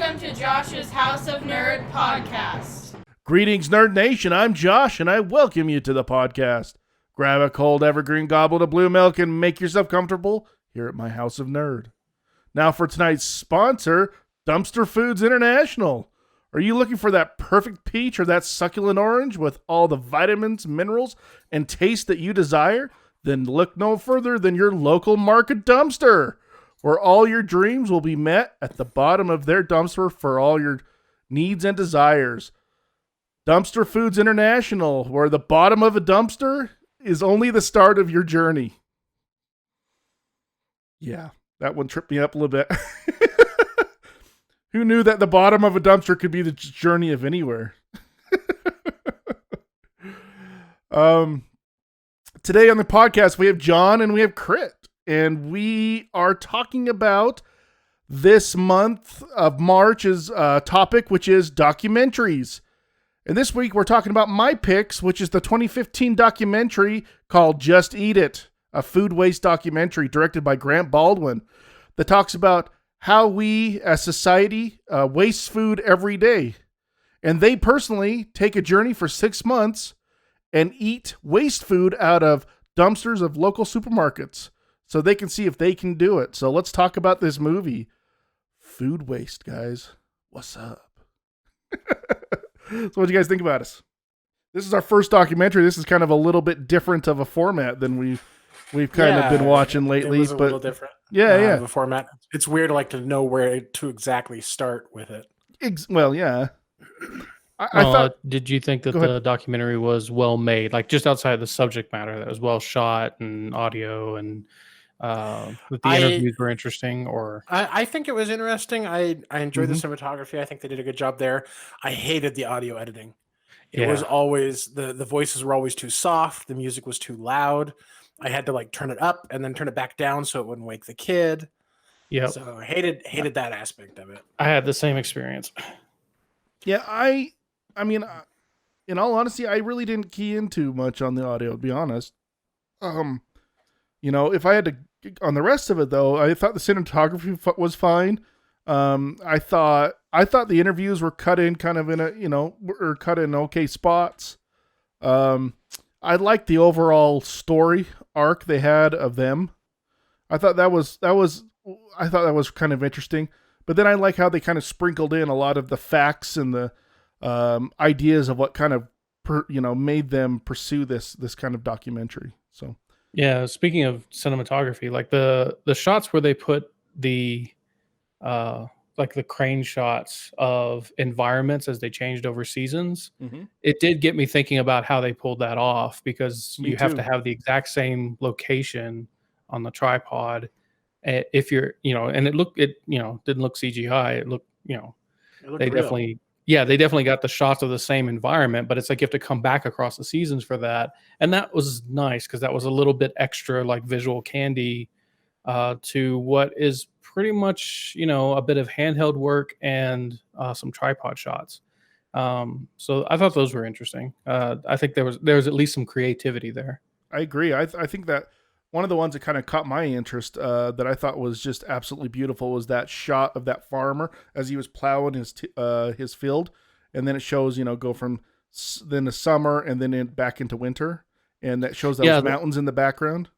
Welcome to Josh's House of Nerd podcast. Greetings, Nerd Nation. I'm Josh, and I welcome you to the podcast. Grab a cold evergreen goblet of blue milk and make yourself comfortable here at my House of Nerd. Now for tonight's sponsor, Dumpster Foods International. Are you looking for that perfect peach or that succulent orange with all the vitamins, minerals, and taste that you desire? Then look no further than your local market dumpster, where all your dreams will be met at the bottom of their dumpster for all your needs and desires. Dumpster Foods International, where the bottom of a dumpster is only the start of your journey. Yeah, that one tripped me up a little bit. Who knew that the bottom of a dumpster could be the journey of anywhere? Today on the podcast, we have John and we have Crit. And we are talking about this month of March's topic, which is documentaries. And this week, we're talking about my picks, which is the 2015 documentary called Just Eat It, a food waste documentary directed by Grant Baldwin that talks about how we as society waste food every day. And they personally take a journey for 6 months and eat waste food out of dumpsters of local supermarkets, so they can see if they can do it. So let's talk about this movie. Food waste, guys. What's up? So what do you guys think about us? This is our first documentary. This is kind of a little bit different of a format than we've kind of been watching lately. It was a but little different. Yeah. The format. It's weird to know where to exactly start with it. Well, yeah. I thought. Did you think that the documentary was well made? Like just outside the subject matter, that was well shot and audio and that the interviews were interesting? Or I think it was interesting. I enjoyed the cinematography. I think they did a good job there. I hated the audio editing. It was always the voices were always too soft. The music was too loud. I had to turn it up and then turn it back down so it wouldn't wake the kid. Yeah. So I hated that aspect of it. I had the same experience. Yeah, I mean, in all honesty, I really didn't key into much on the audio, to be honest. If I had to, on the rest of it though, I thought the cinematography was fine. I thought the interviews were cut in kind of were cut in okay spots. I liked the overall story arc they had of them. I thought that was kind of interesting. But then I like how they kind of sprinkled in a lot of the facts and the ideas of what kind of made them pursue this kind of documentary. So yeah, speaking of cinematography, like the shots where they put the the crane shots of environments as they changed over seasons, it did get me thinking about how they pulled that off, because you have to have the exact same location on the tripod. If you're, and it didn't look CGI. It looked, they real. definitely got the shots of the same environment, but it's like you have to come back across the seasons for that. And that was nice because that was a little bit extra visual candy to what is pretty much, a bit of handheld work and some tripod shots. So I thought those were interesting. I think there was at least some creativity there. I agree. I think that one of the ones that kind of caught my interest that I thought was just absolutely beautiful was that shot of that farmer as he was plowing his field, and then it shows go from then the summer and then back into winter, and that shows those mountains in the background.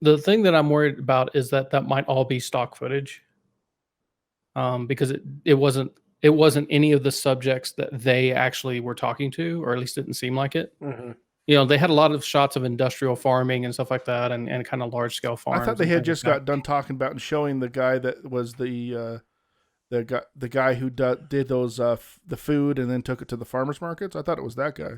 The thing that I'm worried about is that might all be stock footage, because it wasn't any of the subjects that they actually were talking to, or at least didn't seem like it. Mm-hmm. They had a lot of shots of industrial farming and stuff like that, and kind of large scale farms. I thought they had just got done talking about and showing the guy that was the guy who did those the food and then took it to the farmers markets. I thought it was that guy.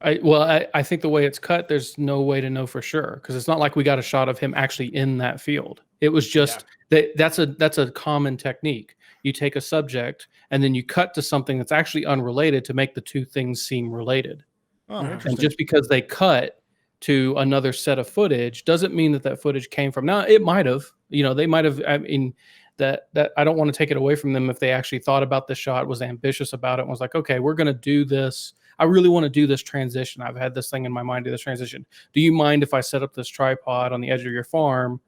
I think the way it's cut, there's no way to know for sure, because it's not like we got a shot of him actually in that field. It was just that's a common technique. You take a subject and then you cut to something that's actually unrelated to make the two things seem related. Oh, and just because they cut to another set of footage doesn't mean that footage came from. Now, it might have, they might have. I mean, that I don't want to take it away from them if they actually thought about the shot, was ambitious about it, and was like, okay, we're going to do this. I really want to do this transition. I've had this thing in my mind, do this transition. Do you mind if I set up this tripod on the edge of your farm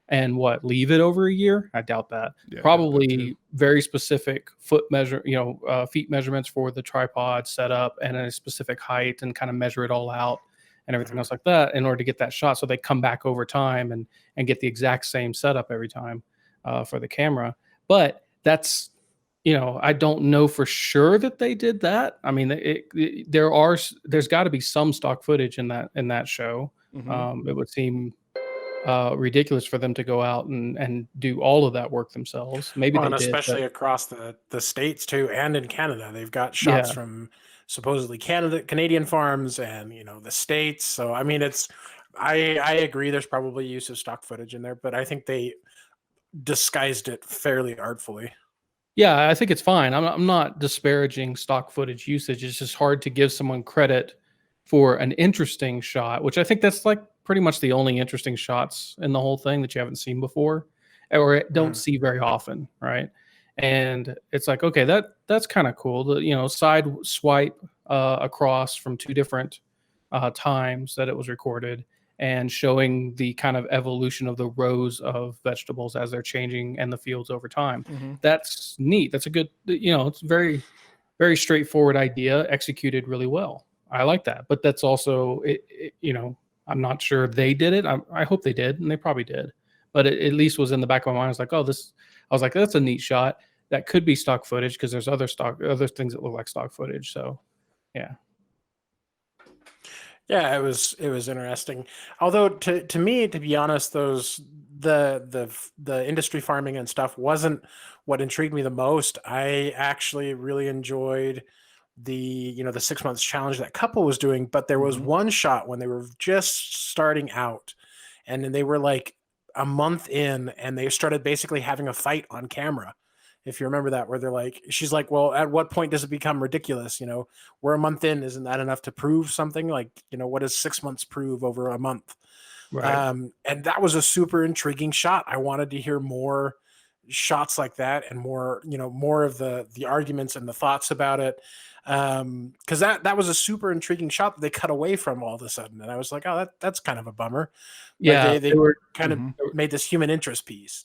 and leave it over a year? I doubt that. Yeah, Probably very specific feet measurements for the tripod setup and a specific height, and kind of measure it all out and everything else like that in order to get that shot. So they come back over time and get the exact same setup every time for the camera. But that's, I don't know for sure that they did that. I mean, there's got to be some stock footage in that show. Mm-hmm. It would seem ridiculous for them to go out and do all of that work themselves. Maybe they did, especially across the states too, and in Canada, they've got shots from supposedly Canadian farms and the states. So I mean, I agree. There's probably use of stock footage in there, but I think they disguised it fairly artfully. Yeah, I think it's fine. I'm not disparaging stock footage usage. It's just hard to give someone credit for an interesting shot, which I think that's like pretty much the only interesting shots in the whole thing that you haven't seen before or don't see very often, right? And it's like, okay, that's kind of cool. The side swipe across from two different times that it was recorded, and showing the kind of evolution of the rows of vegetables as they're changing and the fields over time. Mm-hmm. That's neat. That's a good, it's very, very straightforward idea, executed really well. I like that. But that's also, I'm not sure they did it. I hope they did, and they probably did. But it at least was in the back of my mind. I was like, that's a neat shot. That could be stock footage, because there's other things that look like stock footage. So, yeah. Yeah, it was interesting. Although to me, to be honest, the industry farming and stuff wasn't what intrigued me the most. I actually really enjoyed the 6 months challenge that couple was doing, but there was one shot when they were just starting out, and then they were like a month in, and they started basically having a fight on camera. If you remember that, where she's like, well, at what point does it become ridiculous? We're a month in. Isn't that enough to prove something? Like, what does 6 months prove over a month? Right. And that was a super intriguing shot. I wanted to hear more shots like that, and more of the arguments and the thoughts about it. Because that was a super intriguing shot that they cut away from all of a sudden. And I was like, oh, that's kind of a bummer. Yeah. Like they were kind of made this human interest piece.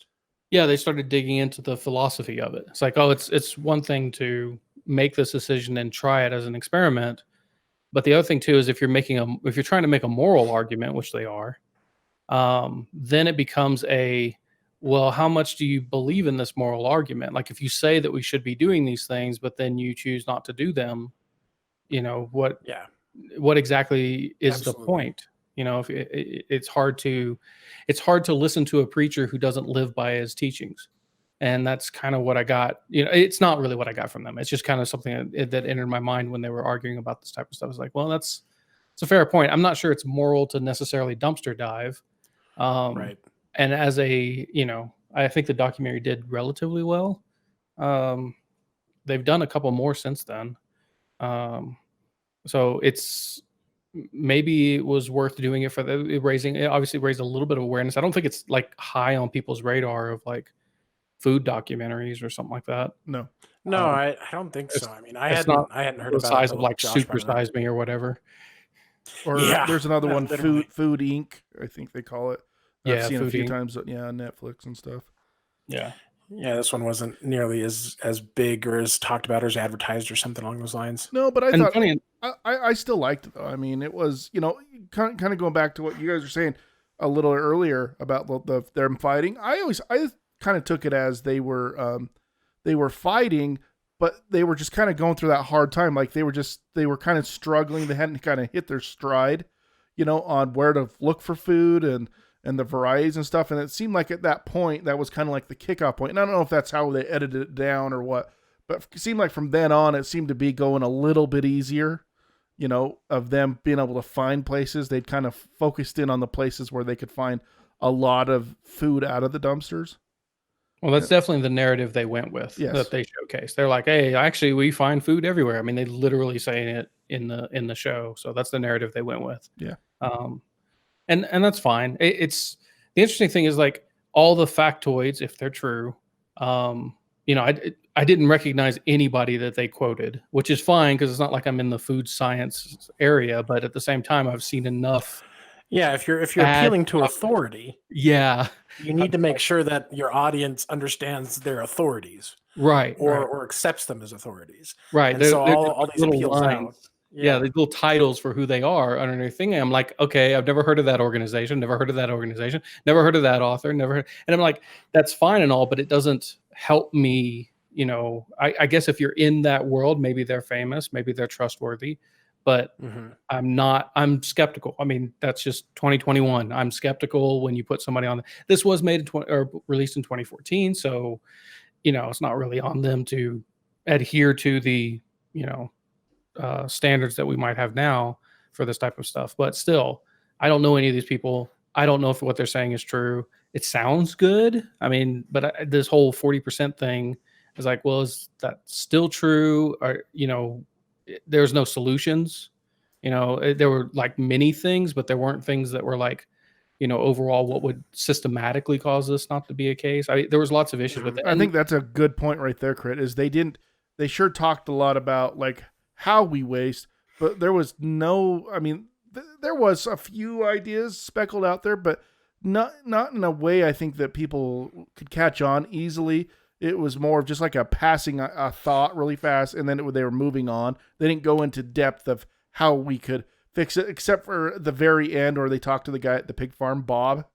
Yeah, they started digging into the philosophy of it. It's like, oh, it's one thing to make this decision and try it as an experiment, but the other thing too is if you're trying to make a moral argument, which they are, then it becomes well, how much do you believe in this moral argument? Like, if you say that we should be doing these things, but then you choose not to do them, what exactly is the point? If it's hard to listen to a preacher who doesn't live by his teachings. And that's kind of what I got. It's not really what I got from them. It's just kind of something that entered my mind when they were arguing about this type of stuff. It's like, well, it's a fair point. I'm not sure it's moral to necessarily dumpster dive. Right. And as I think the documentary did relatively well. They've done a couple more since then. So maybe it was worth doing it for it obviously raised a little bit of awareness. I don't think it's like high on people's radar of like food documentaries or something like that. No, I don't think so. I mean, I hadn't heard about the size it of like Josh Super Size Me or whatever. Or there's another one, Food Inc. I think they call it. I've seen it a few times. Yeah, on Netflix and stuff. Yeah. Yeah, this one wasn't nearly as big or as talked about or as advertised or something along those lines. No, but I thought I still liked it though. I mean, it was kind of going back to what you guys were saying a little earlier about them fighting. I kind of took it as they were fighting, but they were just kind of going through that hard time. Like they were kind of struggling. They hadn't kind of hit their stride, on where to look for food and the varieties and stuff. And it seemed like at that point, that was kind of like the kickoff point. And I don't know if that's how they edited it down or what, but it seemed like from then on, it seemed to be going a little bit easier, of them being able to find places. They'd kind of focused in on the places where they could find a lot of food out of the dumpsters. Well, that's definitely the narrative they went with, that they showcased. They're like, hey, actually, we find food everywhere. I mean, they literally say it in the show. So that's the narrative they went with. Yeah. And that's fine. It's the interesting thing is like all the factoids, if they're true, I didn't recognize anybody that they quoted, which is fine because it's not like I'm in the food science area. But at the same time, I've seen enough Yeah, if you're Bad appealing to authority, Yeah. you need to make sure that your audience understands their authorities Right. or accepts them as authorities. Right. And so They're all just these little appeals lines. out. Yeah, these little titles for who they are underneath thing. I'm like, okay, I've never heard of that organization, never heard of that organization, never heard of that author, never heard. And I'm like, that's fine and all, but it doesn't help me. I guess if you're in that world, maybe they're famous, maybe they're trustworthy, but I'm skeptical. I mean, that's just 2021. I'm skeptical when you put somebody on. This was made or released in 2014. So, it's not really on them to adhere to the, standards that we might have now for this type of stuff. But still, I don't know any of these people. I don't know if what they're saying is true. It sounds good. I mean, but this whole 40% thing is like, well, is that still true? Or, there's no solutions. There were like many things, but there weren't things that were like, overall what would systematically cause this not to be a case. There was lots of issues with it. I think that's a good point right there, Crit, is they sure talked a lot about like how we waste, but there was no, I mean, there was a few ideas speckled out there, but not in a way I think that people could catch on easily. It was more of just like a passing a thought really fast, and then they were moving on. They didn't go into depth of how we could fix it, except for the very end where they talked to the guy at the pig farm, Bob,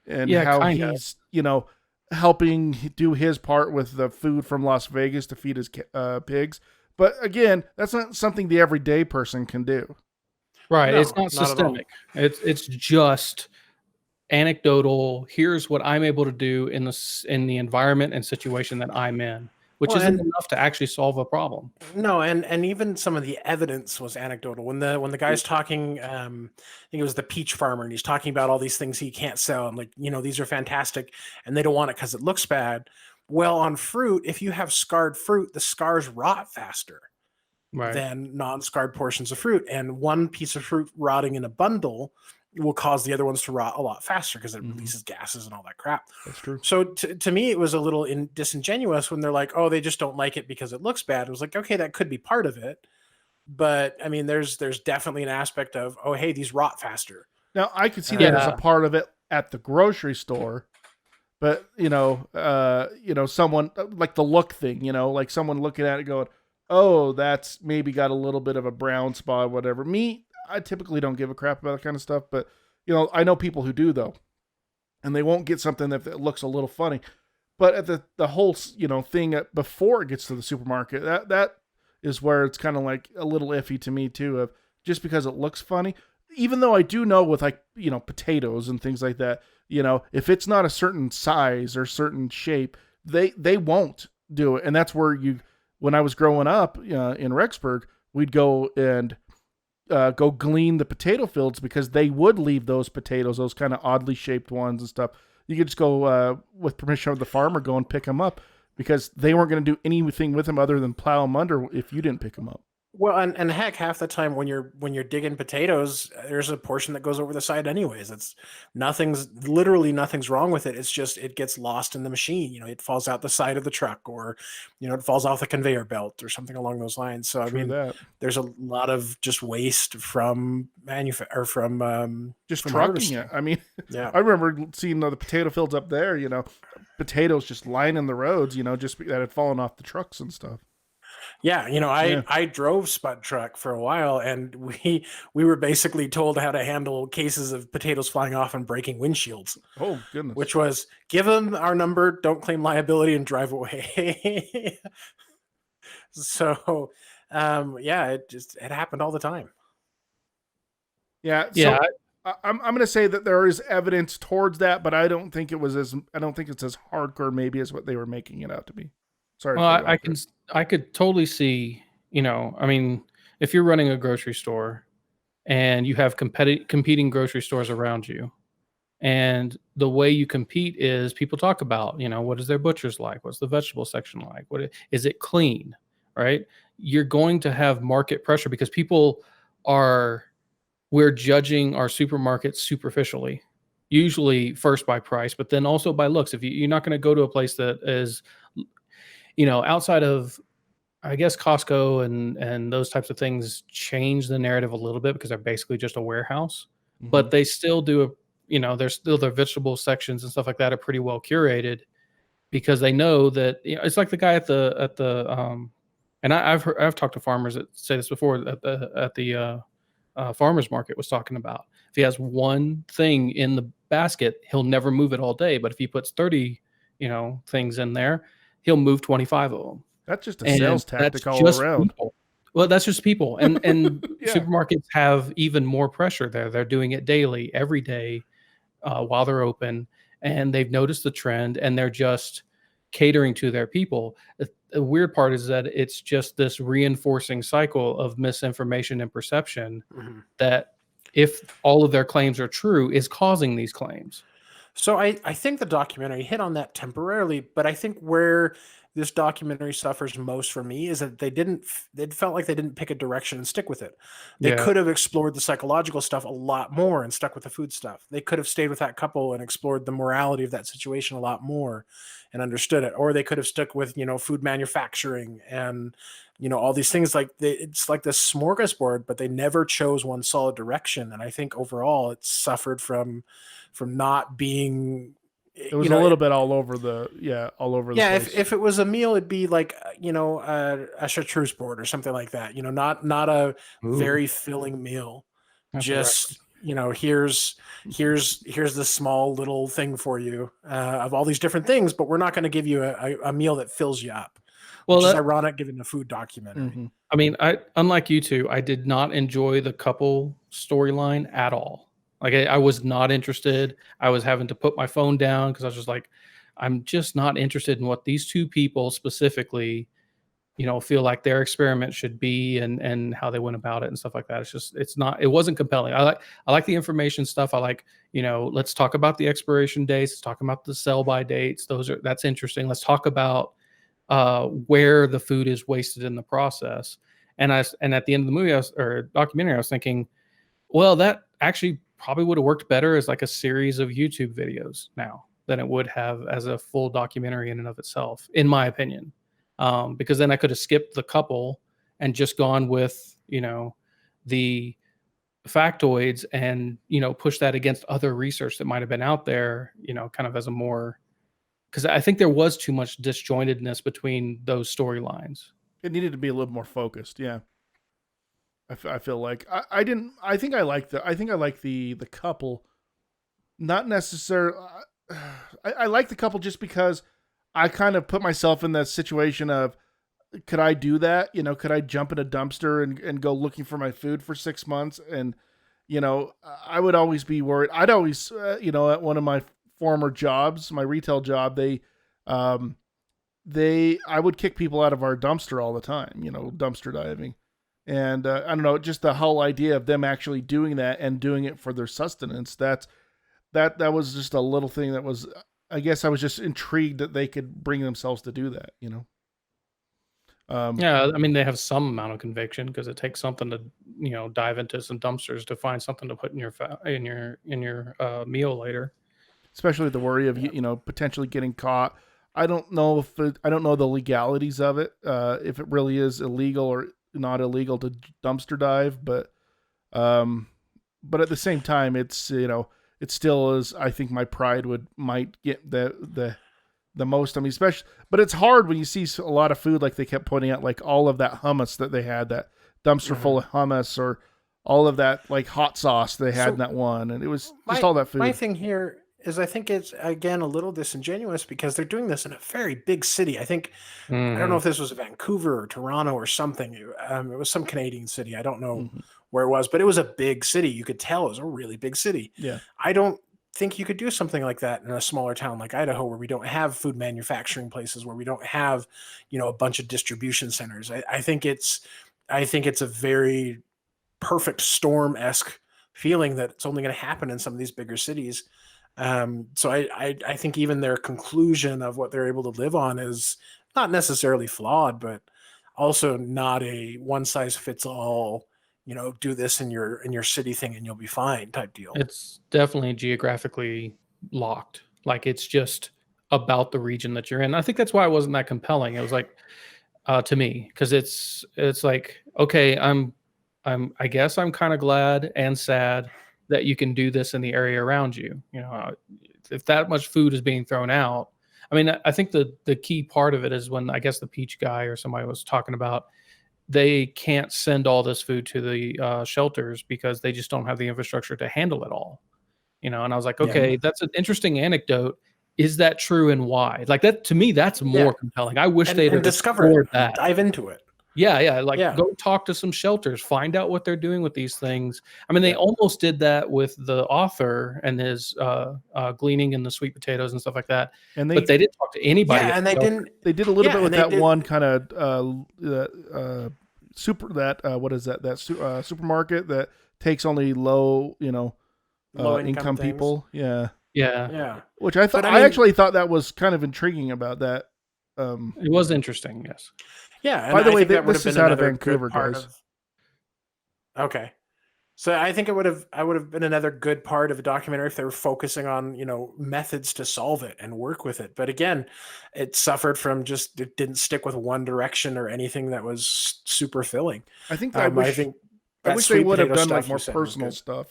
and how kinda. he's, helping do his part with the food from Las Vegas to feed his pigs. But again, that's not something the everyday person can do. Right. No, It's not systemic. It's just anecdotal. Here's what I'm able to do in the environment and situation that I'm in, which isn't enough to actually solve a problem. No, and even some of the evidence was anecdotal. When the guy's talking, I think it was the peach farmer, and he's talking about all these things he can't sell, and like, these are fantastic, and they don't want it because it looks bad. Well, on fruit, if you have scarred fruit, the scars rot faster than non-scarred portions of fruit, and one piece of fruit rotting in a bundle will cause the other ones to rot a lot faster because it releases gases and all that crap. That's true. So to me, it was a little disingenuous when they're like, oh, they just don't like it because it looks bad. It was like, okay, that could be part of it. But I mean, there's definitely an aspect of, oh, hey, these rot faster. Now I could see that as a part of it at the grocery store, but someone like the look thing, like someone looking at it going, oh, that's maybe got a little bit of a brown spot, or whatever. Me, I typically don't give a crap about that kind of stuff, but I know people who do though, and they won't get something if it looks a little funny. But at the whole thing before it gets to the supermarket, that is where it's kind of like a little iffy to me too. Of just because it looks funny, even though I do know with like potatoes and things like that, if it's not a certain size or certain shape, they won't do it, and that's where when I was growing up in Rexburg, we'd go and go glean the potato fields because they would leave those potatoes, those kind of oddly shaped ones and stuff. You could just go with permission of the farmer, go and pick them up because they weren't going to do anything with them other than plow them under if you didn't pick them up. Well, and heck, half the time when you're digging potatoes, there's a portion that goes over the side anyways. It's literally nothing's wrong with it. It's just it gets lost in the machine. It falls out the side of the truck, or it falls off the conveyor belt or something along those lines. So there's a lot of just waste from trucking harvesting. It. I mean, yeah. I remember seeing the potato fields up there. Potatoes just lining the roads. Just that had fallen off the trucks and stuff. Yeah, I drove Spud Truck for a while, and we were basically told how to handle cases of potatoes flying off and breaking windshields. Oh, goodness. Which was, give them our number, don't claim liability, and drive away. So, it happened all the time. Yeah, so I'm going to say that there is evidence towards that, but I don't think it's as hardcore maybe as what they were making it out to be. Sorry. Well, I could totally see, if you're running a grocery store and you have competing grocery stores around you, and the way you compete is people talk about, what is their butcher's like? What's the vegetable section like? Is it clean? Right? You're going to have market pressure because we're judging our supermarkets superficially, usually first by price, but then also by looks. If you're not going to go to a place that is, outside of, I guess, Costco and those types of things change the narrative a little bit because they're basically just a warehouse. but they still do there's still their vegetable sections and stuff like that are pretty well curated, because they know that it's like the guy at the and I've talked to farmers that say this before, at the farmers market was talking about, if he has one thing in the basket, he'll never move it all day, but if he puts 30 things in there, he'll move 25 of them. That's just a sales tactic all around. People. Well, that's just people, and Yeah. supermarkets have even more pressure there. They're doing it daily, every day, while they're open, and they've noticed the trend, and they're just catering to their people. The weird part is that it's just this reinforcing cycle of misinformation and perception that, if all of their claims are true, is causing these claims. So I think the documentary hit on that temporarily, but I think where this documentary suffers most for me is that it felt like they didn't pick a direction and stick with it. They Yeah. could have explored the psychological stuff a lot more and stuck with the food stuff. They could have stayed with that couple and explored the morality of that situation a lot more and understood it. Or they could have stuck with, food manufacturing and, all these things. It's like this smorgasbord, but they never chose one solid direction. And I think overall it suffered from not being. It was a little bit all over the place. If it was a meal, it'd be like a chartreuse board or something like that. Not a very filling meal. That's Just here's this small little thing for you of all these different things, but we're not going to give you a meal that fills you up. Well, which is ironic given the food documentary. I mean, unlike you two, I did not enjoy the couple storyline at all. Like, I was not interested. I was having to put my phone down because I was just like, I'm just not interested in what these two people specifically, feel like their experiment should be, and how they went about it and stuff like that. It wasn't compelling. I like the information stuff. I like, let's talk about the expiration dates. Let's talk about the sell by dates. That's interesting. Let's talk about where the food is wasted in the process. And at the end of the movie documentary, I was thinking, well, that actually probably would have worked better as like a series of YouTube videos now than it would have as a full documentary in and of itself, in my opinion. Because then I could have skipped the couple and just gone with, the factoids and, push that against other research that might have been out there, kind of as a more, because I think there was too much disjointedness between those storylines. It needed to be a little more focused. Yeah. I feel like I think I like the couple, not necessarily. I like the couple just because I kind of put myself in that situation of, could I do that? Could I jump in a dumpster and go looking for my food for 6 months? And, I would always be worried. I'd always, at one of my former jobs, my retail job, I would kick people out of our dumpster all the time, dumpster diving. And I don't know, just the whole idea of them actually doing that and doing it for their sustenance. That was just a little thing that was, I guess I was just intrigued that they could bring themselves to do that, Yeah, I mean, they have some amount of conviction because it takes something to, dive into some dumpsters to find something to put in your meal later. Especially the worry of potentially getting caught. I don't know the legalities of it, if it really is illegal or not illegal to dumpster dive, but at the same time, it's it still is. I think my pride might get the most. I mean, especially, but it's hard when you see a lot of food, like they kept pointing out, like all of that hummus that they had, that dumpster full of hummus, or all of that like hot sauce they had in that one, and it was just all that food. My thing here is, I think it's again a little disingenuous because they're doing this in a very big city. I think I don't know if this was Vancouver or Toronto or something. It was some Canadian city. I don't know where it was, but it was a big city. You could tell it was a really big city. Yeah, I don't think you could do something like that in a smaller town like Idaho, where we don't have food manufacturing places, where we don't have a bunch of distribution centers. I think it's a very perfect storm-esque feeling that it's only going to happen in some of these bigger cities. So I think even their conclusion of what they're able to live on is not necessarily flawed, but also not a one size fits all, do this in your city thing and you'll be fine type deal. It's definitely geographically locked. Like, it's just about the region that you're in. I think that's why it wasn't that compelling. It was like, to me, because it's like, okay, I guess I'm kind of glad and sad that you can do this in the area around you. If that much food is being thrown out, I mean, I think the key part of it is when I guess the Peach guy or somebody was talking about they can't send all this food to the shelters because they just don't have the infrastructure to handle it all. And I was like, okay, that's an interesting anecdote. Is that true, and why? Like, that to me, that's more compelling. I wish they'd have discovered that. Dive into it. Yeah. Go talk to some shelters, find out what they're doing with these things. I mean, they almost did that with the author and his gleaning and the sweet potatoes and stuff like that. But they didn't talk to anybody. Yeah, and they didn't. They did a little bit with that one kind of what is that? That supermarket that takes only low income people. Yeah. Which I thought I actually thought that was kind of intriguing about that. It was interesting, yes. Yeah. And by the way, this is out of Vancouver, guys. Okay. So I think I would have been another good part of a documentary if they were focusing on, methods to solve it and work with it. But again, it suffered from it didn't stick with one direction or anything that was super filling. I think I wish they would have done like more personal stuff,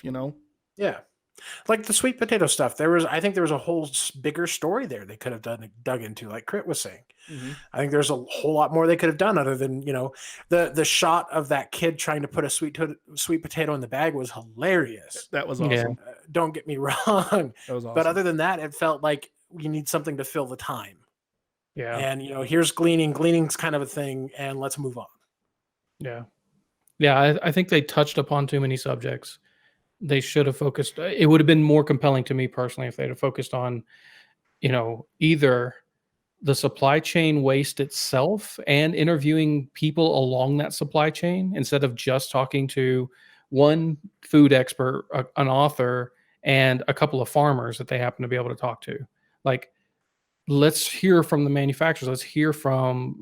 Yeah. Like the sweet potato stuff, I think there was a whole bigger story there they could have dug into, like Crit was saying. Mm-hmm. I think there's a whole lot more they could have done other than, the shot of that kid trying to put a sweet potato in the bag was hilarious. That was awesome. Don't get me wrong. That was awesome. But other than that, it felt like we need something to fill the time. Yeah. And, here's gleaning. Gleaning's kind of a thing, and let's move on. Yeah. Yeah, I think they touched upon too many subjects. They should have focused. It would have been more compelling to me personally if they'd have focused on, either the supply chain waste itself and interviewing people along that supply chain instead of just talking to one food expert, an author, and a couple of farmers that they happen to be able to talk to. Like, let's hear from the manufacturers. Let's hear from,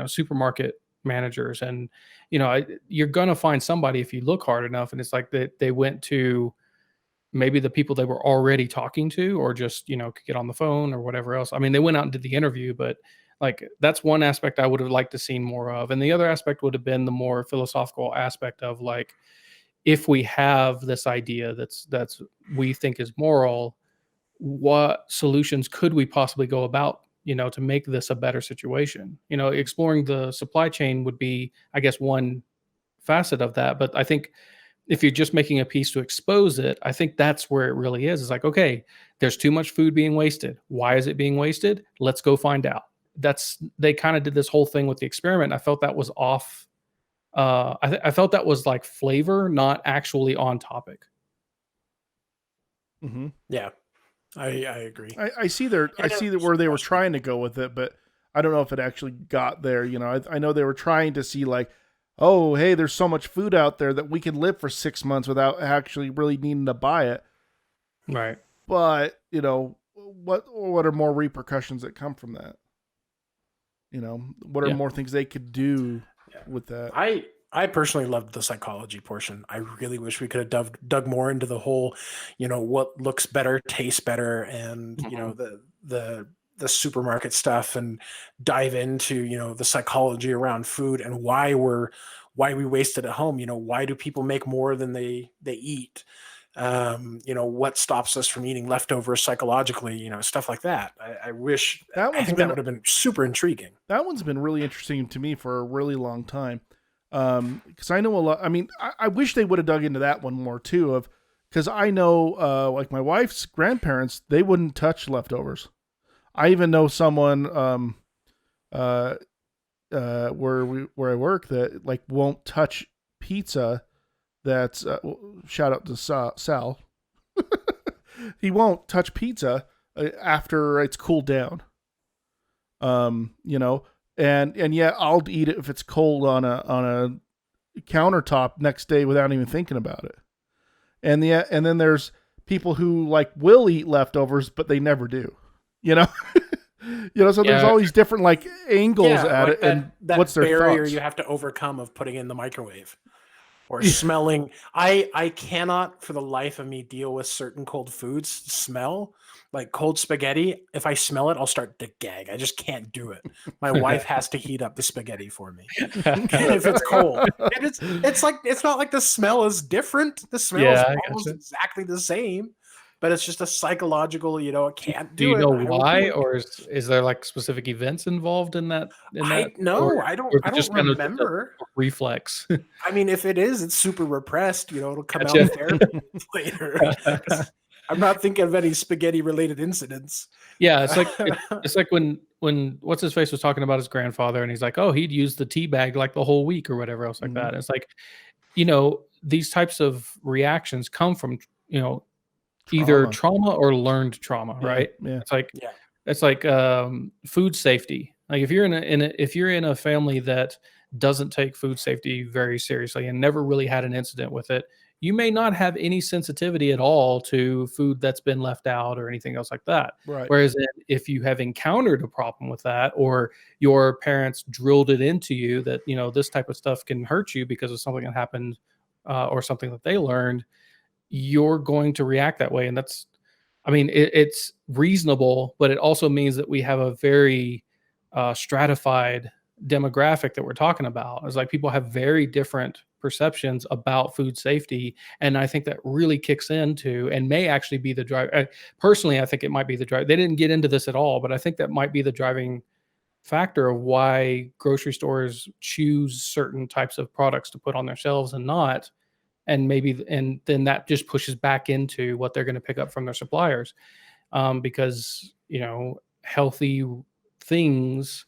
supermarket managers, and you're gonna find somebody if you look hard enough. And it's like that they went to maybe the people they were already talking to, or just could get on the phone or whatever else. I mean, they went out and did the interview, but like that's one aspect I would have liked to see more of. And the other aspect would have been the more philosophical aspect of, like, if we have this idea that's we think is moral, what solutions could we possibly go about to make this a better situation? Exploring the supply chain would be, I guess, one facet of that. But I think if you're just making a piece to expose it, I think that's where it really is. It's like, okay, there's too much food being wasted. Why is it being wasted? Let's go find out. They kind of did this whole thing with the experiment. I felt that was off. I felt that was like flavor, not actually on topic. Mm-hmm. Yeah. I agree. I see where they were trying to go with it, but I don't know if it actually got there. I know they were trying to see, like, oh, hey, there's so much food out there that we can live for 6 months without actually really needing to buy it. Right. But, what are more repercussions that come from that? What are more things they could do with that? I personally loved the psychology portion. I really wish we could have dug more into the whole, what looks better, tastes better, and the supermarket stuff, and dive into the psychology around food and why we waste it at home. Why do people make more than they eat? What stops us from eating leftovers psychologically? Stuff like that. I wish that would have been super intriguing. That one's been really interesting to me for a really long time. Because I know a lot. I mean, I wish they would have dug into that one more too. Because I know, like my wife's grandparents, they wouldn't touch leftovers. I even know someone, where I work, that like won't touch pizza. That's shout out to Sal. He won't touch pizza after it's cooled down. And yeah, I'll eat it if it's cold on a countertop next day without even thinking about it. And then there's people who like will eat leftovers, but they never do. So there's always different angles at it, and that what's their barrier thoughts? You have to overcome of putting in the microwave. or smelling. I cannot for the life of me deal with certain cold foods smell. Like cold spaghetti, if I smell it, I'll start to gag. I just can't do it. My wife has to heat up the spaghetti for me if it's cold. And it's like it's not like the smell is different. The smell is Yeah, I almost gotcha. exactly the same, but it's just a psychological, I can't Do you do it. know I will why, puke. or is there like specific events involved in that I or no, or is I it don't just kind of just a remember. reflex? I mean, if it is, it's super repressed. It'll come out in Gotcha. therapy later. 'Cause I'm not thinking of any spaghetti related incidents. Yeah, it's like when what's his face was talking about his grandfather, and he's like, oh, he'd use the tea bag like the whole week or whatever else like Mhm. that. It's like, these types of reactions come from either Trauma. trauma or learned trauma, Yeah, right? yeah. Yeah. It's like food safety. Like if you're if you're in a family that doesn't take food safety very seriously and never really had an incident with it, you may not have any sensitivity at all to food that's been left out or anything else like that. Right. Whereas if you have encountered a problem with that, or your parents drilled it into you that this type of stuff can hurt you because of something that happened or something that they learned, you're going to react that way. And that's, I mean, it's reasonable, but it also means that we have a very stratified demographic that we're talking about. It's like people have very different perceptions about food safety. And I think that really kicks into and may actually be the drive. Personally, I think it might be the drive. They didn't get into this at all, but I think that might be the driving factor of why grocery stores choose certain types of products to put on their shelves and not. And then that just pushes back into what they're going to pick up from their suppliers, because healthy things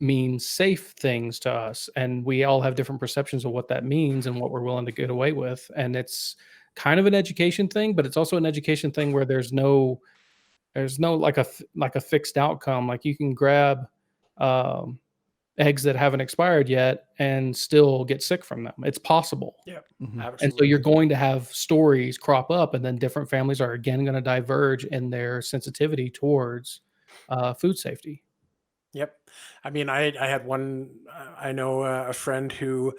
mean safe things to us, and we all have different perceptions of what that means and what we're willing to get away with. And it's kind of an education thing, but it's also an education thing where there's no like a fixed outcome. Like you can grab um, eggs that haven't expired yet and still get sick from them. It's possible. Yeah. Mhm. And so you're Absolutely. going to have stories crop up, and then different families are again going to diverge in their sensitivity towards food safety. Yep. I mean, I had one. I know a friend who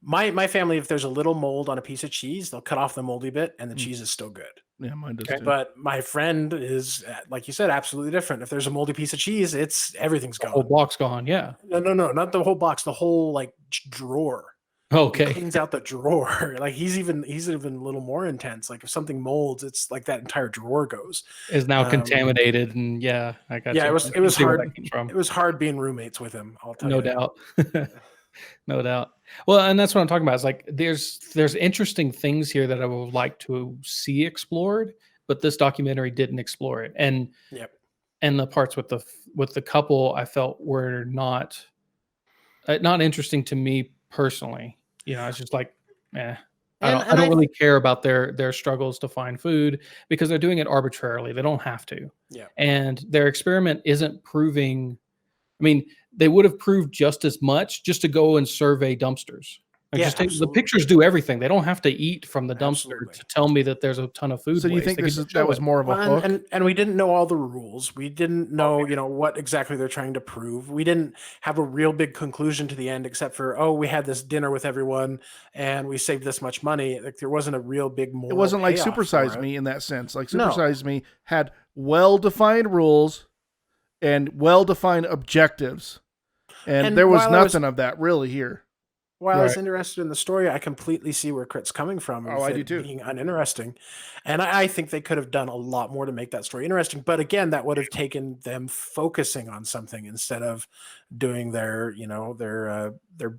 my family. If there's a little mold on a piece of cheese, they'll cut off the moldy bit, and the Mm. cheese is still good. Yeah, mine does Okay. too. But my friend is, like you said, absolutely different. If there's a moldy piece of cheese, everything's The whole gone. block's gone. Yeah. No, not the whole box. The whole like drawer. He Okay. cleans out the drawer. Like he's even a little more intense. Like if something molds, it's like that entire drawer goes. Is now Um, contaminated, and yeah, I got yeah, you. it I can was see where that hard. comes from. It was hard being roommates with him. I'll tell No you that. doubt. No doubt. Well, and that's what I'm talking about. It's like there's interesting things here that I would like to see explored, but this documentary didn't explore it. Yep. And the parts with the couple I felt were not interesting to me personally. It's just like, I And don't I really care about their struggles to find food because they're doing it arbitrarily. They don't have to. yeah. And their experiment isn't proving, I mean, they would have proved just as much just to go and survey dumpsters. Like Yeah, just take the absolutely. pictures do everything. They don't have to eat from the dumpster Absolutely. to tell me that there's a ton of food So do you waste. think They could just that show was it. more of a Well, hook? and we didn't know all the rules. We didn't know, what exactly they're trying to prove. We didn't have a real big conclusion to the end, except for, oh, we had this dinner with everyone and we saved this much money. Like there wasn't a real big It moral wasn't like payoff Super for Size it. Me in that sense. Like Super No. Size Me had well-defined rules and well-defined objectives. And there was nothing of that really here. While I was Right. interested in the story, I completely see where Crit's coming from Oh, with I do it too. being uninteresting. And I think they could have done a lot more to make that story interesting. But again, that would have taken them focusing on something instead of doing their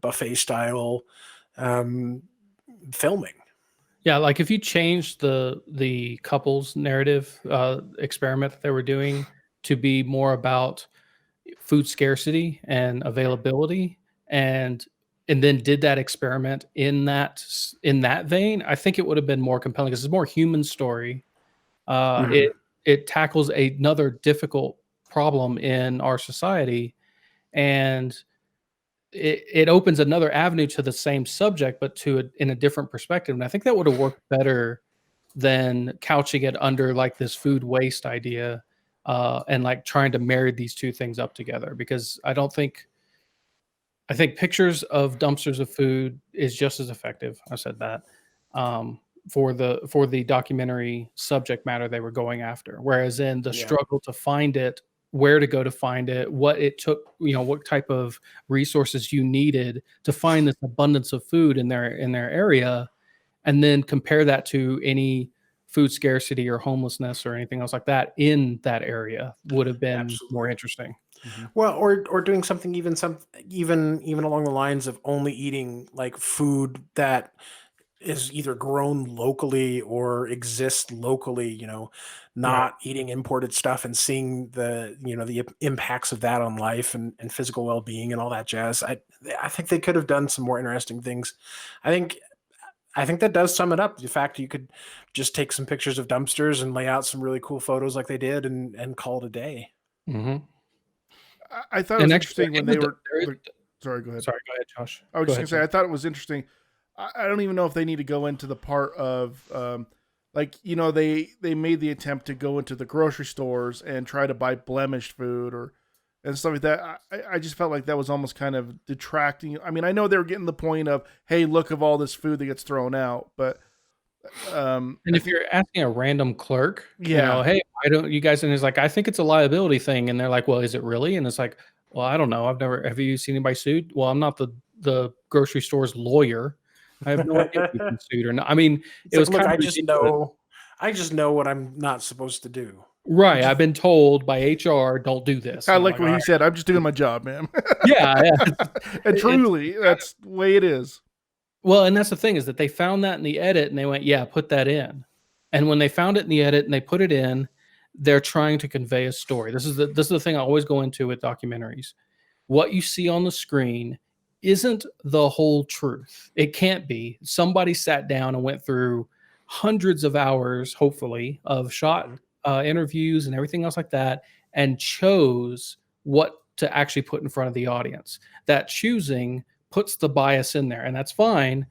buffet style filming. Yeah, like if you change the couple's narrative experiment that they were doing to be more about food scarcity and availability, and then did that experiment in that vein, I think it would have been more compelling because it's a more human story. Mhm. It tackles another difficult problem in our society, and it opens another avenue to the same subject, but in a different perspective. And I think that would have worked better than couching it under like this food waste idea, and like trying to marry these two things up together. Because I I think pictures of dumpsters of food is just as effective. I said that for the documentary subject matter they were going after. Whereas in the struggle to find it, where to go to find it, what it took, what type of resources you needed to find this abundance of food in their area, and then compare that to any food scarcity or homelessness or anything else like that in that area would have been more interesting. Mm-hmm. Well, or doing something even along the lines of only eating like food that is either grown locally or exists locally, not eating imported stuff and seeing the impacts of that on life and physical well-being and all that jazz. I think they could have done some more interesting things. I think that does sum it up. The fact you could just take some pictures of dumpsters and lay out some really cool photos like they did and call it a day. Mm-hmm. I thought it was interesting when they were. Sorry, go ahead. Sorry, go ahead, Josh. I was just going to say, I thought it was interesting. I don't even know if they need to go into the part of, they made the attempt to go into the grocery stores and try to buy blemished food and stuff like that. I just felt like that was almost kind of detracting. I mean, I know they were getting the point of, hey, look of all this food that gets thrown out, but. And if you're asking a random clerk, hey, why don't you guys? And it's like, I think it's a liability thing. And they're like, well, is it really? And it's like, well, I don't know. Have you seen anybody sued? Well, I'm not the grocery store's lawyer. I have no idea if you've been sued or not. I mean, it was kind of I just know what I'm not supposed to do. Right. I've been told by HR, don't do this. I like what he said. I'm just doing my job, man. Yeah. And truly, that's the way it is. Well, and that's the thing is that they found that in the edit and they went, yeah, put that in. And when they found it in the edit and they put it in, they're trying to convey a story. This is the thing I always go into with documentaries. What you see on the screen isn't the whole truth. It can't be. Somebody sat down and went through hundreds of hours, hopefully, of shot interviews and everything else like that, and chose what to actually put in front of the audience. That choosing puts the bias in there, and that's fine.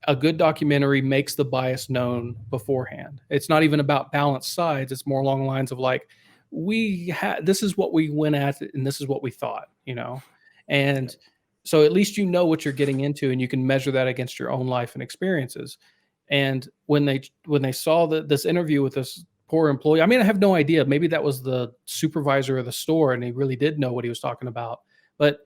A good documentary makes the bias known beforehand. It's not even about balanced sides. It's more along the lines of like, this is what we went at, and this is what we thought, and so at least you know what you're getting into, and you can measure that against your own life and experiences. And when they saw this interview with this poor employee, I mean, I have no idea. Maybe that was the supervisor of the store, and he really did know what he was talking about, but.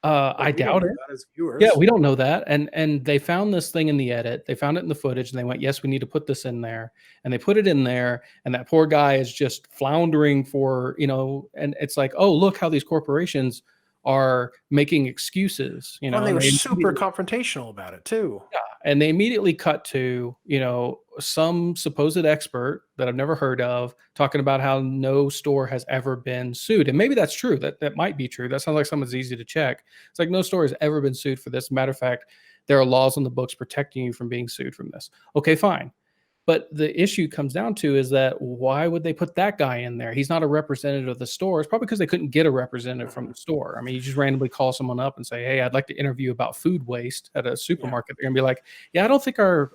I doubt it. Yeah, we don't know that. And they found this thing in the edit. They found it in the footage, and they went, yes, we need to put this in there. And they put it in there, and that poor guy is just floundering for, and it's like, oh, look how these corporations are making excuses. And they were super confrontational about it too. Yeah, and they immediately cut to, some supposed expert that I've never heard of talking about how no store has ever been sued. And maybe that's true. That might be true. That sounds like something's easy to check. It's like no store has ever been sued for this. Matter of fact, there are laws on the books protecting you from being sued from this. Okay, fine. But the issue comes down to is that why would they put that guy in there? He's not a representative of the store. It's probably because they couldn't get a representative from the store. I mean, you just randomly call someone up and say, hey, I'd like to interview about food waste at a supermarket. They're going to be like, yeah, I don't think our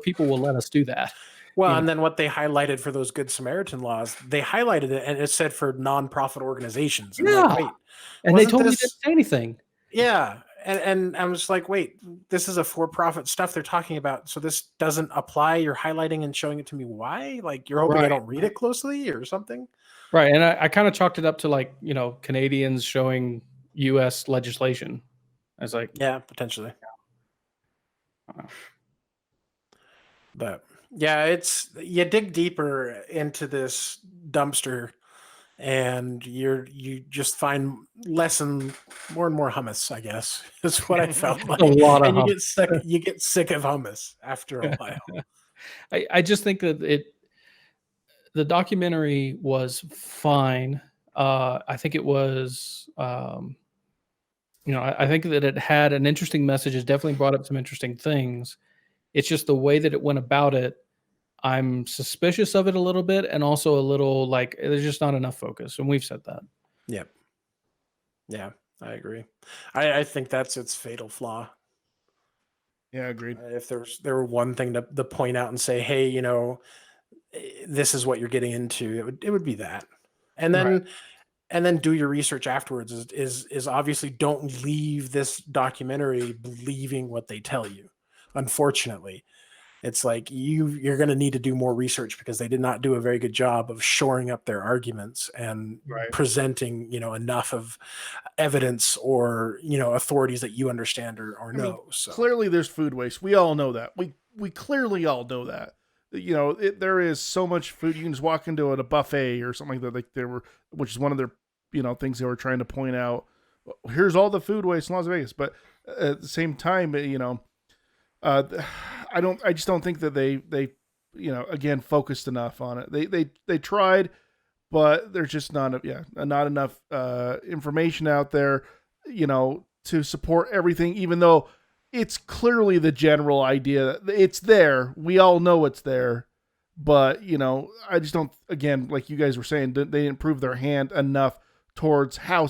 people will let us do that. Well, and then what they highlighted for those Good Samaritan laws, they highlighted it and it said for nonprofit organizations. And like, wait, and they told me they didn't say anything. Yeah. And I was like, wait, this is a for-profit stuff they're talking about. So this doesn't apply. You're highlighting and showing it to me. Why? Like you're hoping I don't read it closely or something? Right. And I kind of chalked it up to like, Canadians showing U.S. legislation. I was like, yeah, potentially. But yeah, you dig deeper into this dumpster and you just find more and more hummus, I guess, is what I felt like. A lot of and you get sick of hummus after a while. I just think that the documentary was fine. I think it was, I think that it had an interesting message. It definitely brought up some interesting things. It's just the way that it went about it. I'm suspicious of it a little bit, and also a little like there's just not enough focus, and we've said that. Yep. Yeah, I agree. I think that's its fatal flaw. Yeah, agreed. If there were one thing to point out and say, hey, this is what you're getting into, it would be that. And then and then do your research afterwards is obviously don't leave this documentary believing what they tell you. Unfortunately, it's like you're going to need to do more research because they did not do a very good job of shoring up their arguments and presenting, enough of evidence or, authorities that you understand or know. So clearly there's food waste. We all know that. We clearly all know that. There is so much food. You can just walk into a buffet or something like that, which is one of their, things they were trying to point out. Here's all the food waste in Las Vegas. But at the same time, I just don't think that they again focused enough on it. They tried, but there's just not enough information out there, to support everything, even though it's clearly the general idea that it's there. We all know it's there, but I just don't, again, like you guys were saying, they didn't prove their hand enough towards how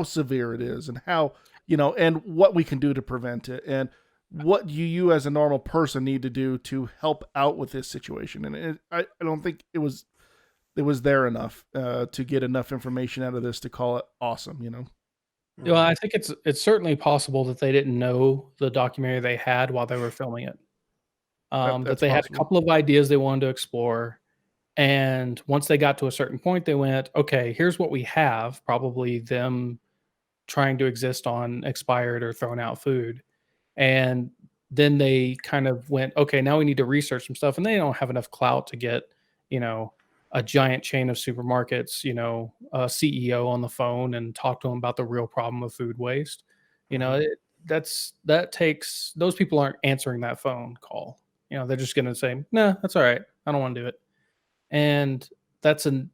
severe it is and how, and what we can do to prevent it. And what do you as a normal person need to do to help out with this situation? And I don't think it was there enough to get enough information out of this to call it awesome, Well, I think it's certainly possible that they didn't know the documentary they had while they were filming it. That they had a couple of ideas they wanted to explore. And once they got to a certain point, they went, okay, here's what we have, probably them trying to exist on expired or thrown out food. And then they kind of went, okay, now we need to research some stuff. And they don't have enough clout to get, a giant chain of supermarkets, a CEO on the phone and talk to them about the real problem of food waste. That takes, those people aren't answering that phone call. They're just going to say, nah, that's all right. I don't want to do it. And that's not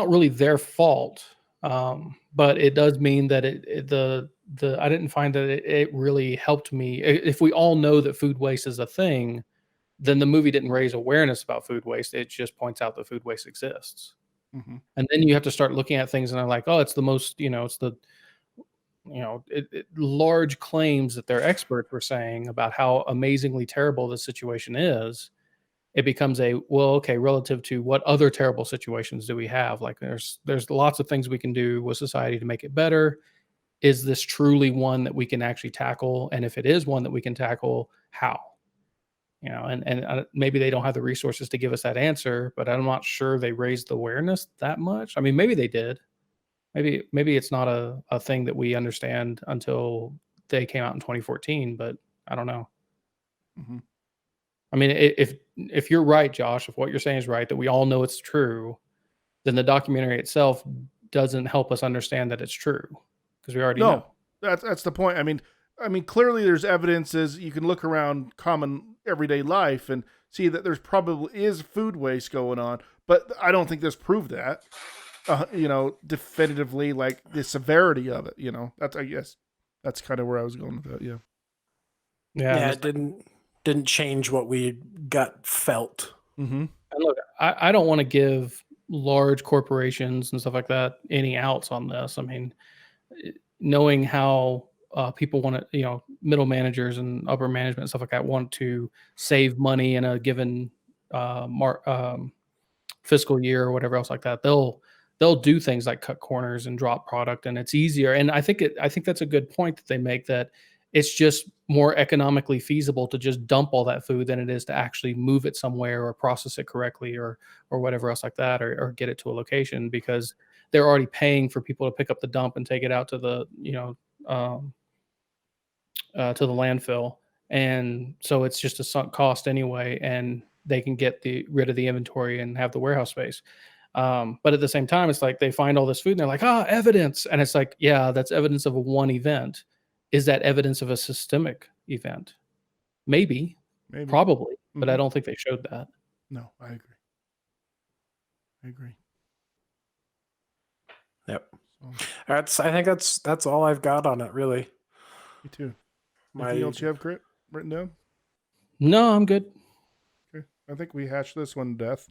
really their fault. But it does mean that I didn't find that it really helped me. If we all know that food waste is a thing, then the movie didn't raise awareness about food waste. It just points out that food waste exists. Mm-hmm. And then you have to start looking at things and I'm like, oh, it's the most, large claims that their experts were saying about how amazingly terrible the situation is. It becomes relative to what other terrible situations do we have? Like there's lots of things we can do with society to make it better. Is this truly one that we can actually tackle? And if it is one that we can tackle, how? And maybe they don't have the resources to give us that answer, but I'm not sure they raised the awareness that much. I mean, maybe they did. Maybe it's not a thing that we understand until they came out in 2014, but I don't know. Mm-hmm. I mean, if you're right, Josh, if what you're saying is right, that we all know it's true, then the documentary itself doesn't help us understand that it's true because we already know. That's the point. I mean, clearly there's evidences. You can look around common everyday life and see that there's probably is food waste going on, but I don't think this proved that, definitively, like the severity of it. I guess that's kind of where I was going with that. Yeah. It didn't change what we got felt. Mm-hmm. And look, I don't want to give large corporations and stuff like that any outs on this. I mean, knowing how people want to, middle managers and upper management and stuff like that want to save money in a given fiscal year or whatever else like that, they'll do things like cut corners and drop product, and it's easier. And I think that's a good point that they make, that it's just more economically feasible to just dump all that food than it is to actually move it somewhere or process it correctly or whatever else like that, or get it to a location, because they're already paying for people to pick up the dump and take it out to the, to the landfill. And so it's just a sunk cost anyway, and they can get rid of the inventory and have the warehouse space. But at the same time, it's like they find all this food and they're like, evidence. And it's like, yeah, that's evidence of one event. Is that evidence of a systemic event? Maybe. Probably, but I don't think they showed that. No, I agree. Yep. I think that's all I've got on it, really. Me too. Anything else you have written down? No, I'm good. Okay. I think we hashed this one to death.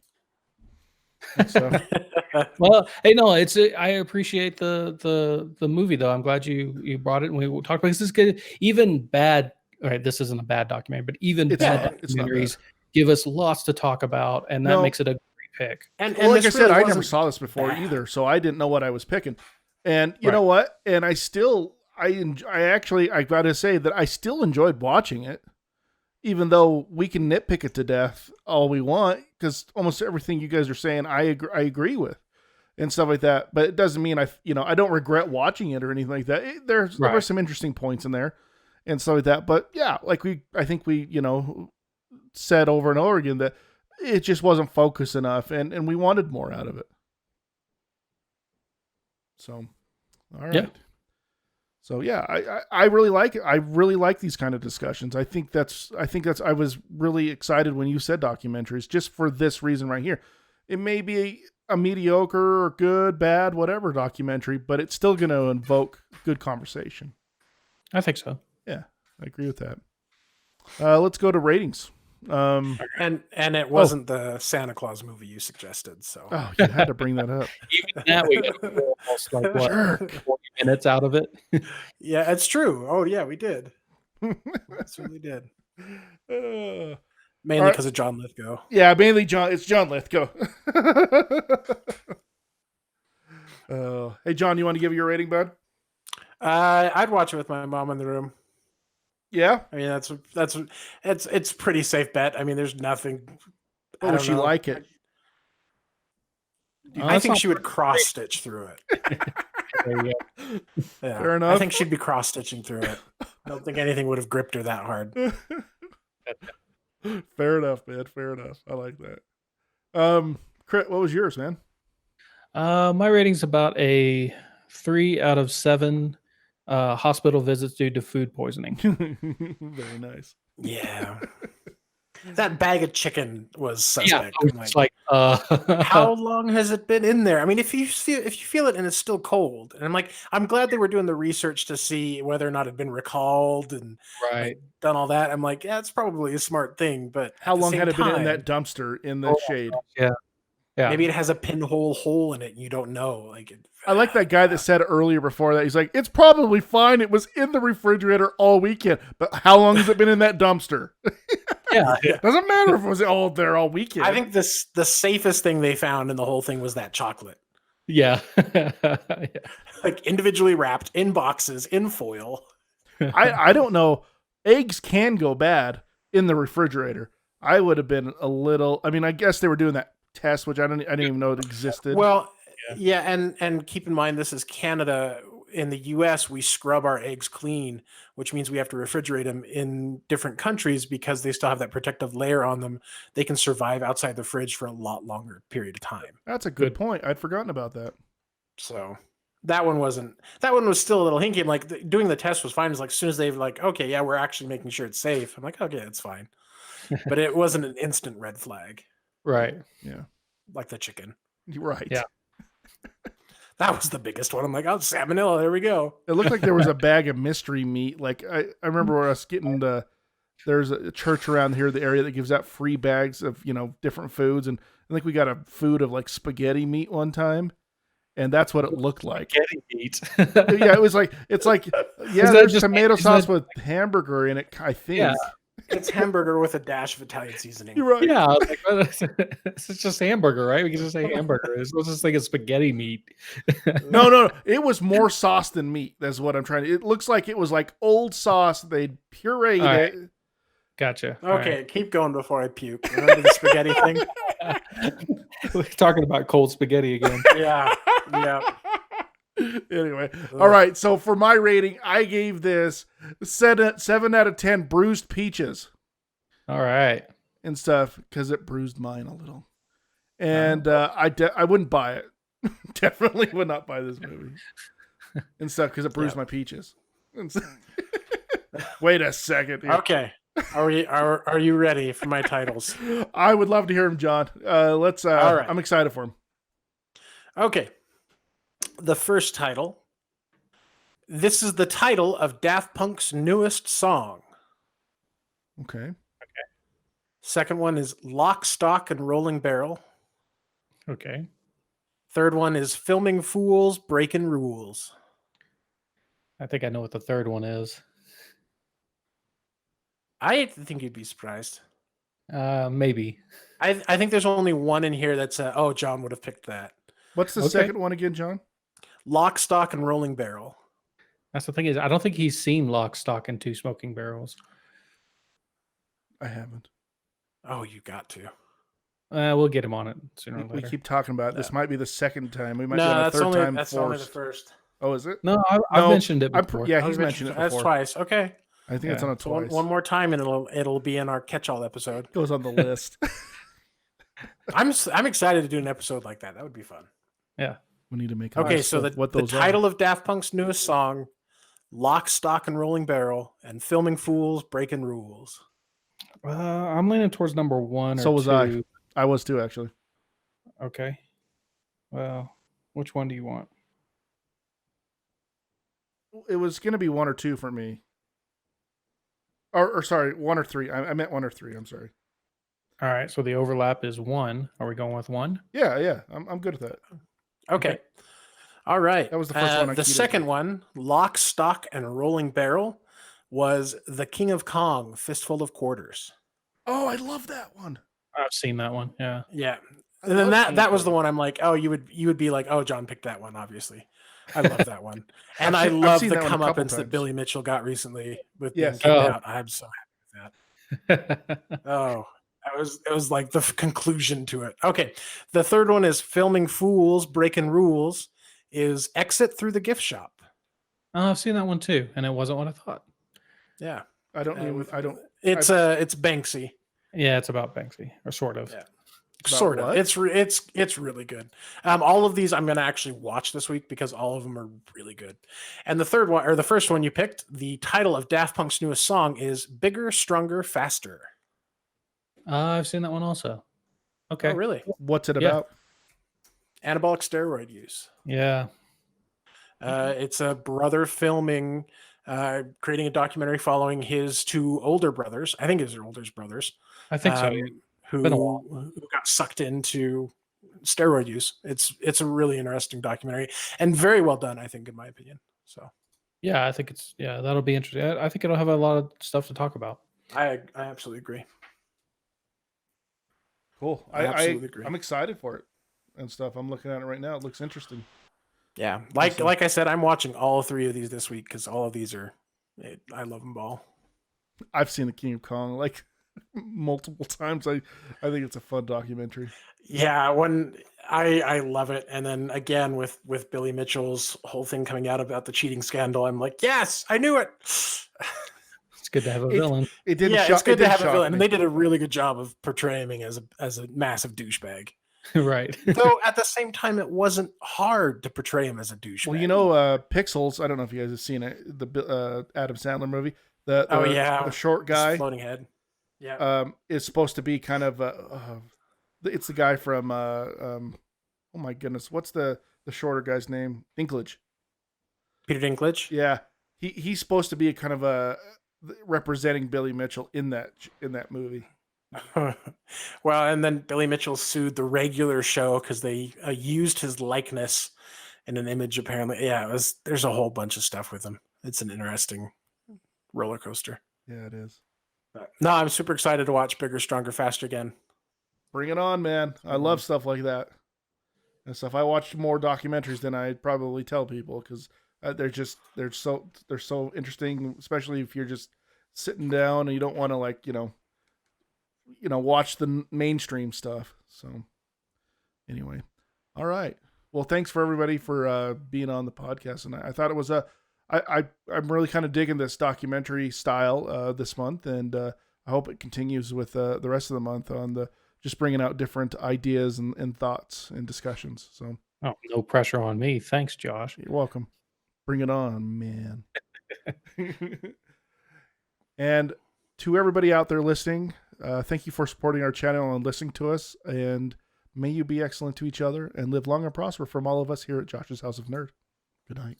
Well, hey, no, I appreciate the movie though. I'm glad you brought it and we talked about this. Is good. Even bad. All right, this isn't a bad documentary, but even bad documentaries give us lots to talk about, and that makes it a great pick. And Well, like I this said, really I never wasn't saw this before bad. either, so I didn't know what I was picking. And you Right. know what? And I gotta say that I still enjoyed watching it, even though we can nitpick it to death all we want, because almost everything you guys are saying, I agree with, and stuff like that. But it doesn't mean I don't regret watching it or anything like that. There were Right. some interesting points in there, and stuff like that. But yeah, like I think we said over and over again that it just wasn't focused enough, and we wanted more out of it. So, all right. Yeah. So yeah, I really like it. I really like these kind of discussions. I think that's I was really excited when you said documentaries, just for this reason right here. It may be a mediocre or good, bad, whatever documentary, but it's still going to invoke good conversation. I think so. Yeah, I agree with that. Let's go to ratings. And it wasn't the Santa Claus movie you suggested, so Oh, you had to bring that up. Even that we got almost like what, Jerk. 40 minutes out of it. Yeah, it's true. Oh yeah, we did. We certainly did. Uh, Mainly right. because of John Lithgow. Yeah, mainly It's John Lithgow. Hey, John, you want to give your rating, bud? I'd watch it with my mom in the room. Yeah. I mean, it's pretty safe bet. I mean, there's nothing. Or would she like it? I think she would cross stitch through it. There you go. Yeah, Fair enough. I think she'd be cross stitching through it. I don't think anything would have gripped her that hard. Fair enough, man. Fair enough. I like that. Crit, what was yours, man? My rating's about a 3 out of 7 hospital visits due to food poisoning. Very nice. Yeah. That bag of chicken was suspect. Yeah, I'm it's like how long has it been in there? I mean, if you feel it and it's still cold, and I'm glad they were doing the research to see whether or not it'd been recalled and right. done all that. I'm like, yeah, it's probably a smart thing, but How long had it been in that dumpster in the shade? Yeah. Maybe it has a pinhole hole in it and you don't know. I like that guy that said earlier before that. He's like, it's probably fine. It was in the refrigerator all weekend. But how long has it been in that dumpster? Yeah. Doesn't matter if it was there all weekend. I think the safest thing they found in the whole thing was that chocolate. Yeah. Like individually wrapped in boxes, in foil. I don't know. Eggs can go bad in the refrigerator. I would have been a little. I mean, I guess they were doing that test, which I didn't even know it existed. Well, yeah, and keep in mind this is Canada. In the US, we scrub our eggs clean, which means we have to refrigerate them. In different countries, because they still have that protective layer on them, they can survive outside the fridge for a lot longer period of time. That's a good point. I'd forgotten about that. So that one was still a little hinky. I'm like, doing the test was fine. It's like, as soon as they've like, okay, yeah, we're actually making sure it's safe. I'm like, okay, it's fine. But it wasn't an instant red flag. Right. Yeah. Like the chicken. You're right. Yeah. That was the biggest one. I'm like, oh, salmonella. There we go. It looked like there was a bag of mystery meat. Like I remember us getting there's a church around here, the area that gives out free bags of, different foods. And I think we got a food of like spaghetti meat one time. And that's what it looked like. Spaghetti meat. Yeah, it's like, yeah, there's tomato sauce with hamburger in it, I think. Yeah. It's hamburger with a dash of Italian seasoning. You're right. Yeah, it's just hamburger, right? We can just say hamburger. Let's just think of spaghetti meat. No. It was more sauce than meat. That's what I'm trying to. It looks like it was like old sauce. They'd pureed it. Gotcha. Okay, right. Keep going before I puke. Remember the spaghetti thing? We're talking about cold spaghetti again. Yeah. Anyway, all right. So for my rating, I gave this 7 out of 10 bruised peaches. All right, and stuff because it bruised mine a little, and I wouldn't buy it. Definitely would not buy this movie and stuff because it bruised my peaches. Wait a second. Here. Okay, are you ready for my titles? I would love to hear him, John. Let's. All right. I'm excited for him. Okay. The first title. This is the title of Daft Punk's newest song. Okay. Second one is Lock, Stock, and Rolling Barrel. Okay. Third one is Filming Fools, Breaking Rules. I think I know what the third one is. I think you'd be surprised. Maybe. I think there's only one in here that's oh, John would have picked that. What's the second one again, John? Lock, Stock, and Rolling Barrel. That's the thing is, I don't think he's seen Lock, Stock, and Two Smoking Barrels. I haven't. Oh, you got to. We'll get him on it sooner or We later. keep talking about it. This might be the second time. We might No, be on a that's third only time. that's only the first. Oh, is it? No, I've mentioned it before. Yeah, he's mentioned it before. That's twice. Okay. I think it's on it twice. One more time, and it'll be in our catch-all episode. Goes on the list. I'm excited to do an episode like that. That would be fun. Yeah. We need to make. Okay, so the title of Daft Punk's newest song, "Lock, Stock, and Rolling Barrel," and "Filming Fools, Breaking Rules." I'm leaning towards number 1 or 2. So was I. I was too, actually. Okay. Well, which one do you want? It was going to be 1 or 2 for me. Or sorry, 1 or 3. I meant 1 or 3. I'm sorry. All right. So the overlap is 1. Are we going with 1? Yeah. I'm good with that. Okay. All right. That was the first one. The second one, "Lock, Stock, and Rolling Barrel," was "The King of Kong, Fistful of Quarters." Oh, I love that one. I've seen that one. Yeah. Yeah. And then that was the one I'm like, oh, you would be like, oh, John picked that one, obviously. I love that one. And I love the comeuppance that Billy Mitchell got recently with being kicked out. I'm so happy with that. Oh, it was like the conclusion to it. Okay. The third one is "Filming Fools, Breaking Rules," is "Exit Through the Gift Shop." Oh, I've seen that one too, and it wasn't what I thought. Yeah. It's Banksy. Yeah, it's about Banksy, or sort of. Yeah. Sort of. It's really good. All of these I'm going to actually watch this week because all of them are really good. And the first one you picked, the title of Daft Punk's newest song is "Bigger, Stronger, Faster." I've seen that one also. Okay. Oh, really? What's it about? Anabolic steroid use. Yeah. It's a brother creating a documentary following his 2 older brothers. I think his older brothers. I think so. Who got sucked into steroid use. It's a really interesting documentary and very well done, I think, in my opinion. So yeah, I think that'll be interesting. I think it'll have a lot of stuff to talk about. I absolutely agree. Cool. I absolutely agree. I'm excited for it and stuff. I'm looking at it right now. It looks interesting. Yeah. Like I said, I'm watching all 3 of these this week because all of these I love them all. I've seen The King of Kong like multiple times. I think it's a fun documentary. Yeah, when I love it. And then again with Billy Mitchell's whole thing coming out about the cheating scandal, I'm like, yes, I knew it. It's good to have a villain. It's good to have a villain. And they did a really good job of portraying him as a massive douchebag. Right. Though at the same time, it wasn't hard to portray him as a douchebag. Well, Pixels, I don't know if you guys have seen it, the Adam Sandler movie. The short guy. Floating head. Yeah. Is supposed to be kind of it's the guy from oh my goodness, what's the shorter guy's name? Dinklage. Peter Dinklage? Yeah. He's supposed to be a kind of a representing Billy Mitchell in that movie. Well, and then Billy Mitchell sued the regular show because they used his likeness in an image, apparently. Yeah, there's a whole bunch of stuff with him. It's an interesting roller coaster. Yeah, it is. No, I'm super excited to watch Bigger, Stronger, Faster again. Bring it on, man. I love stuff like that. And stuff. I watched more documentaries than I'd probably tell people because they're so interesting, especially if you're just sitting down and you don't want to watch the mainstream stuff. So anyway, all right. Well, thanks for everybody for being on the podcast, and I thought it was I'm really kind of digging this documentary style this month, and I hope it continues with the rest of the month on just bringing out different ideas and thoughts and discussions. So, no pressure on me. Thanks, Josh. You're welcome. Bring it on, man. And to everybody out there listening, thank you for supporting our channel and listening to us. And may you be excellent to each other and live long and prosper from all of us here at Josh's House of Nerd. Good night.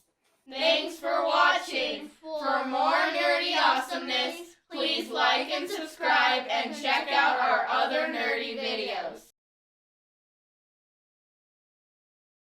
Thanks for watching. For more nerdy awesomeness, please like and subscribe and check out our other nerdy videos.